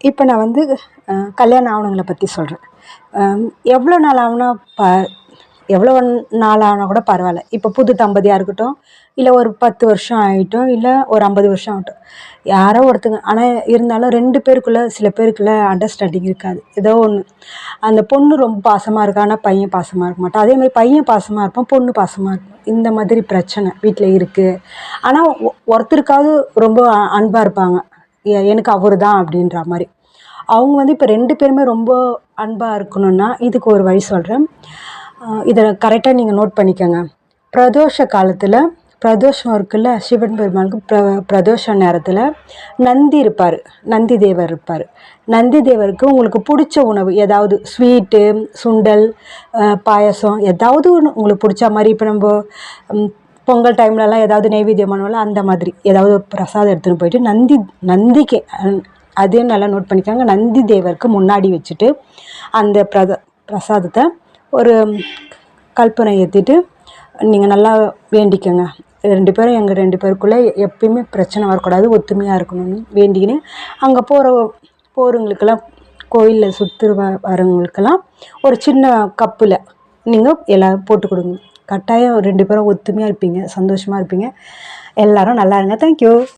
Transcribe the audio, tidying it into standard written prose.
இப்போ நான் வந்து கல்யாணம் ஆனவங்கள பற்றி சொல்கிறேன். எவ்வளோ நாள் ஆகுனா எவ்வளோ நாள் ஆனால் கூட பரவாயில்ல. இப்போ புது தம்பதியாக இருக்கட்டும், இல்லை ஒரு 10 வருஷம் ஆகிட்டும், இல்லை ஒரு 50 வருஷம் ஆகட்டும், யாரோ ஒருத்தங்க. ஆனால் இருந்தாலும் 2 பேருக்குள்ளே சில பேருக்குள்ளே அண்டர்ஸ்டாண்டிங் இருக்காது. ஏதோ ஒன்று. அந்த பொண்ணு ரொம்ப பாசமாக இருக்கா, ஆனால் பையன் பாசமாக இருக்க மாட்டான். அதேமாதிரி பையன் பாசமாக இருப்பான், பொண்ணு பாசமாக இருக்கும். இந்த மாதிரி பிரச்சனை வீட்டில் இருக்குது. ஆனால் ஒருத்தருக்காவது ரொம்ப அன்பாக இருப்பாங்க. எனக்கு அவரு தான் அப்படின்ற மாதிரி. அவங்க வந்து இப்போ 2 பேருமே ரொம்ப அன்பாக இருக்கணும்னா இதுக்கு ஒரு வழி சொல்கிறேன். இதை கரெக்டாக நீங்கள் நோட் பண்ணிக்கோங்க. பிரதோஷ காலத்தில் பிரதோஷம் இருக்குல்ல, சிவன் பெருமாளுக்கு பிரதோஷ நேரத்தில் நந்தி இருப்பார், நந்தி தேவர் இருப்பார். நந்தி தேவருக்கு உங்களுக்கு பிடிச்ச உணவு ஏதாவது, ஸ்வீட்டு, சுண்டல், பாயசம், ஏதாவது ஒன்று உங்களுக்கு பிடிச்ச மாதிரி. இப்போ நம்ம பொங்கல் டைம்லலாம் ஏதாவது நெய்வேத்தியம் பண்ணுவோம்ல, அந்த மாதிரி ஏதாவது பிரசாதம் எடுத்துகிட்டு போயிட்டு நந்திக்கு அதையும் நல்லா நோட் பண்ணிக்கோங்க. நந்தி தேவருக்கு முன்னாடி வச்சுட்டு அந்த பிரசாதத்தை ஒரு கல்பனை ஏற்றிட்டு நீங்கள் நல்லா வேண்டிக்கோங்க. 2 பேரும் எங்கள் 2 பேருக்குள்ளே எப்பயுமே பிரச்சனை வரக்கூடாது, ஒத்துமையாக இருக்கணும்னு வேண்டிக்கின்னு அங்கே போகிறவங்களுக்கெல்லாம், கோயிலில் சுற்றி வரவங்களுக்கெல்லாம் ஒரு சின்ன கப்பில் நீங்கள் எல்லோரும் போட்டு கொடுங்க. கட்டாயம் 2 பேரும் ஒத்துமையாக இருப்பீங்க, சந்தோஷமாக இருப்பீங்க. எல்லோரும் நல்லா இருங்க. தேங்க்யூ.